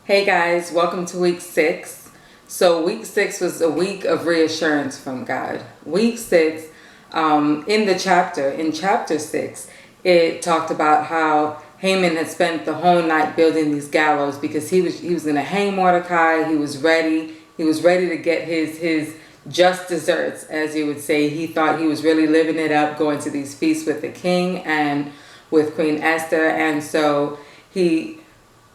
Hey guys, welcome to week 6. So week 6 was a week of reassurance from God. Week 6, in chapter 6, it talked about how Haman had spent the whole night building these gallows because he was going to hang Mordecai. He was ready. He was ready to get his just desserts, as you would say. He thought he was really living it up, going to these feasts with the king and with Queen Esther, and so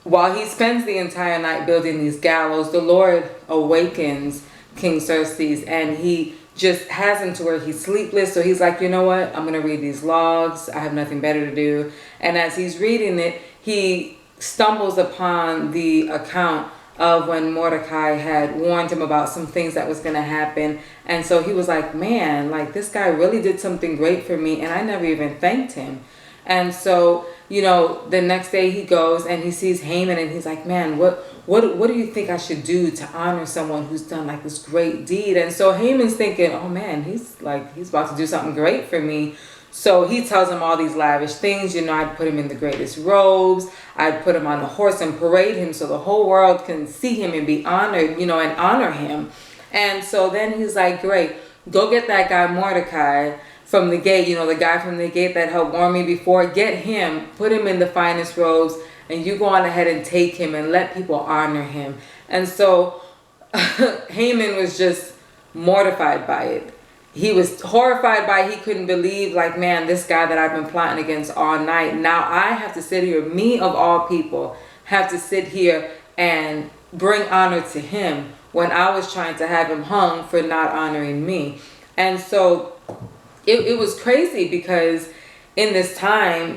while he spends the entire night building these gallows, the Lord awakens King Xerxes, and he just has him to where he's sleepless. So he's like, you know what? I'm going to read these logs. I have nothing better to do. And as he's reading it, he stumbles upon the account of when Mordecai had warned him about some things that was going to happen. And so he was like, man, like this guy really did something great for me, and I never even thanked him. And so, the next day he goes and he sees Haman, and he's like, man, what do you think I should do to honor someone who's done like this great deed? And so Haman's thinking, oh man, he's about to do something great for me. So he tells him all these lavish things. I'd put him in the greatest robes. I'd put him on a horse and parade him so the whole world can see him and be honored, and honor him. And so then he's like, great, go get that guy Mordecai from the gate, the guy from the gate that helped warn me before. Get him, put him in the finest robes, and you go on ahead and take him and let people honor him. And so Haman was just mortified by it. He was horrified by it. He couldn't believe, like, man, this guy that I've been plotting against all night, now I have to sit here, me of all people, have to sit here and bring honor to him when I was trying to have him hung for not honoring me. And so it was crazy because in this time,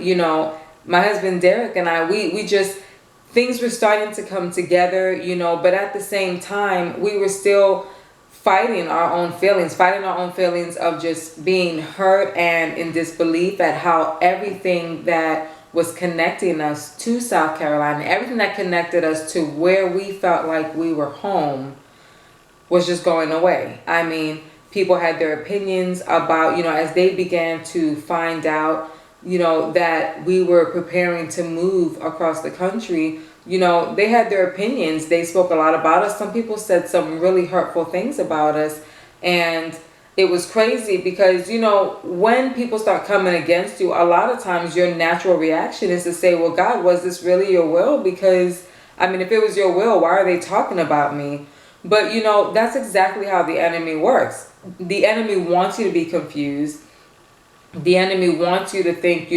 my husband Derek and I, we just, things were starting to come together, but at the same time, we were still fighting our own feelings of just being hurt and in disbelief at how everything that was connecting us to South Carolina, everything that connected us to where we felt like we were home was just going away. I mean, people had their opinions about, as they began to find out, that we were preparing to move across the country, they had their opinions. They spoke a lot about us. Some people said some really hurtful things about us. And it was crazy because, when people start coming against you, a lot of times your natural reaction is to say, well, God, was this really your will? Because, if it was your will, why are they talking about me? But, that's exactly how the enemy works. The enemy wants you to be confused. The enemy wants you to think,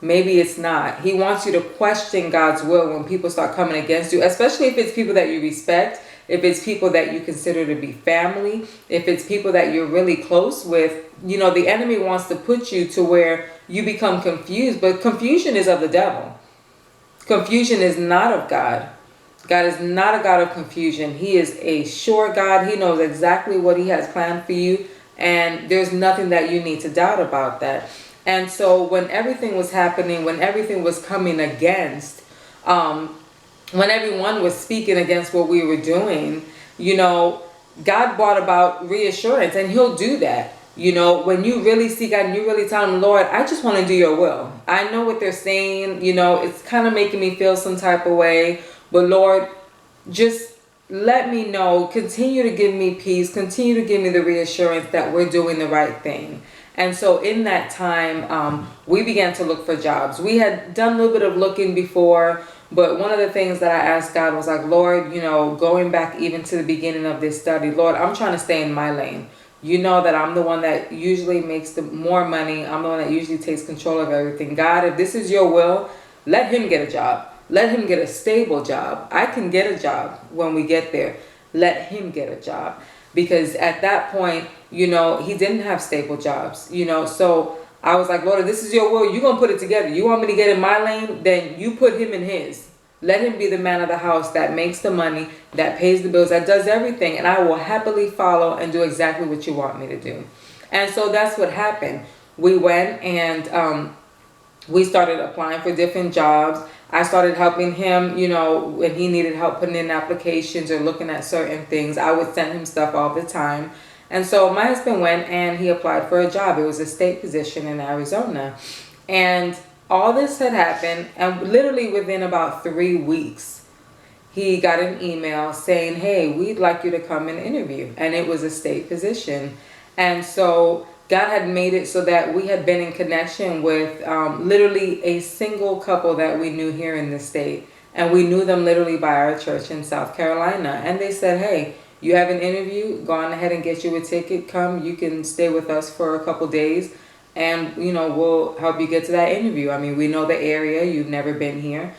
maybe it's not. He wants you to question God's will when people start coming against you, especially if it's people that you respect, if it's people that you consider to be family, if it's people that you're really close with. The enemy wants to put you to where you become confused, but confusion is of the devil. Confusion is not of God. God is not a God of confusion. He is a sure God. He knows exactly what he has planned for you. And there's nothing that you need to doubt about that. And so when everything was happening, when everything was coming against, when everyone was speaking against what we were doing, God brought about reassurance, and he'll do that. When you really see God and you really tell him, Lord, I just want to do your will. I know what they're saying, it's kind of making me feel some type of way. But Lord, just let me know, continue to give me peace, continue to give me the reassurance that we're doing the right thing. And so in that time, we began to look for jobs. We had done a little bit of looking before, but one of the things that I asked God was like, Lord, going back even to the beginning of this study, Lord, I'm trying to stay in my lane. You know that I'm the one that usually makes the more money. I'm the one that usually takes control of everything. God, if this is your will, let him get a job. Let him get a stable job. I can get a job when we get there. Let him get a job. Because at that point, he didn't have stable jobs, So I was like, Lord, if this is your will, you're going to put it together. You want me to get in my lane? Then you put him in his. Let him be the man of the house that makes the money, that pays the bills, that does everything. And I will happily follow and do exactly what you want me to do. And so that's what happened. We went and we started applying for different jobs. I started helping him, when he needed help putting in applications or looking at certain things. I would send him stuff all the time. And so my husband went and he applied for a job. It was a state position in Arizona. And all this had happened, and literally within about 3 weeks, he got an email saying, hey, we'd like you to come and interview. And it was a state position. And so God had made it so that we had been in connection with literally a single couple that we knew here in the state. And we knew them literally by our church in South Carolina. And they said, hey, you have an interview, go on ahead and get you a ticket. Come, you can stay with us for a couple days. And, we'll help you get to that interview. I mean, we know the area. You've never been here.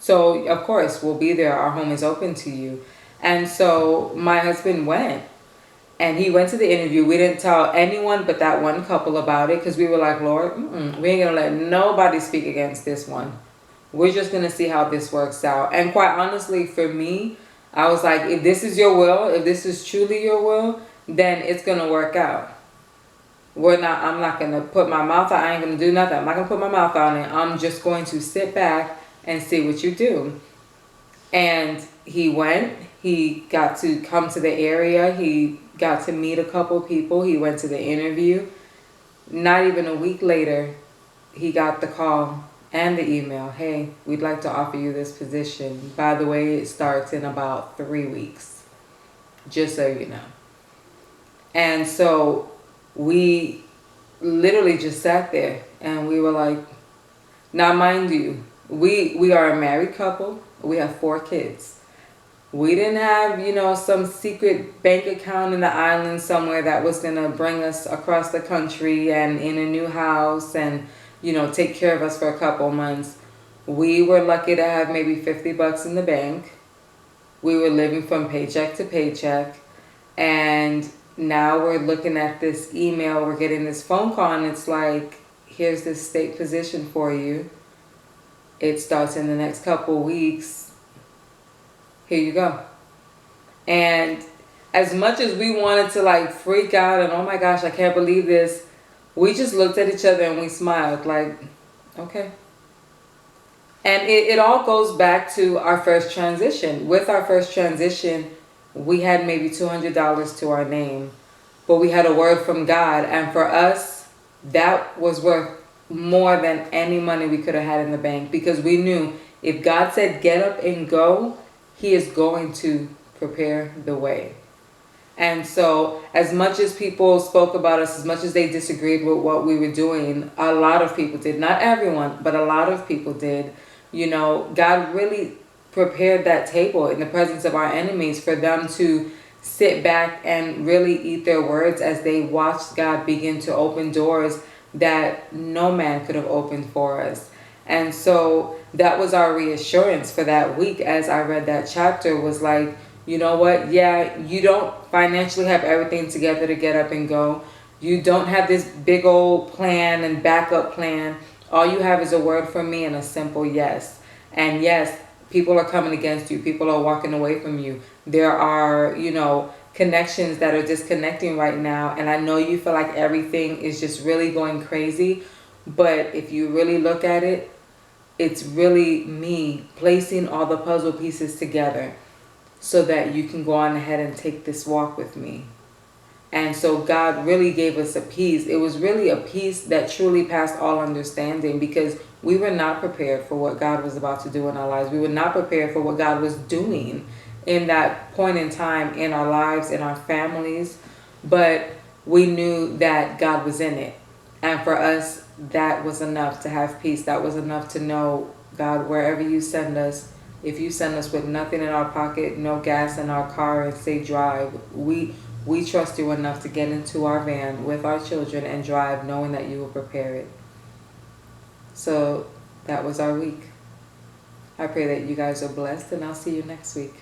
So, of course, we'll be there. Our home is open to you. And so my husband went. And he went to the interview. We didn't tell anyone but that one couple about it because we were like, Lord, we ain't going to let nobody speak against this one. We're just going to see how this works out. And quite honestly, for me, I was like, if this is your will, if this is truly your will, then it's going to work out. I'm not going to put my mouth out. I ain't going to do nothing. I'm not going to put my mouth on it. I'm just going to sit back and see what you do. And he went. He got to come to the area. He got to meet a couple people. He went to the interview. Not even a week later, he got the call and the email. Hey, we'd like to offer you this position. By the way, it starts in about 3 weeks. Just so you know. And so we literally just sat there and we were like, now mind you, we are a married couple. We have 4 kids. We didn't have, some secret bank account in the islands somewhere that was going to bring us across the country and in a new house and, take care of us for a couple months. We were lucky to have maybe $50 in the bank. We were living from paycheck to paycheck. And now we're looking at this email, we're getting this phone call, and it's like, here's this state position for you. It starts in the next couple weeks. Here you go. And as much as we wanted to freak out and, oh my gosh, I can't believe this, we just looked at each other and we smiled like, okay. And it all goes back to our first transition. With our first transition, we had maybe $200 to our name, but we had a word from God. And for us, that was worth more than any money we could have had in the bank, because we knew if God said get up and go, He is going to prepare the way. And so as much as people spoke about us, as much as they disagreed with what we were doing, a lot of people did. Not everyone, but a lot of people did. God really prepared that table in the presence of our enemies for them to sit back and really eat their words as they watched God begin to open doors that no man could have opened for us. And so that was our reassurance for that week as I read that chapter, was like, you know what? Yeah, you don't financially have everything together to get up and go. You don't have this big old plan and backup plan. All you have is a word from me and a simple yes. And yes, people are coming against you. People are walking away from you. There are, connections that are disconnecting right now. And I know you feel like everything is just really going crazy. But if you really look at it, it's really me placing all the puzzle pieces together so that you can go on ahead and take this walk with me. And so God really gave us a peace. It was really a peace that truly passed all understanding, because we were not prepared for what God was about to do in our lives. We were not prepared for what God was doing in that point in time in our lives, in our families. But we knew that God was in it. And for us, that was enough to have peace. That was enough to know, God, wherever you send us, if you send us with nothing in our pocket, no gas in our car, and say drive, we trust you enough to get into our van with our children and drive, knowing that you will prepare it. So that was our week. I pray that you guys are blessed, and I'll see you next week.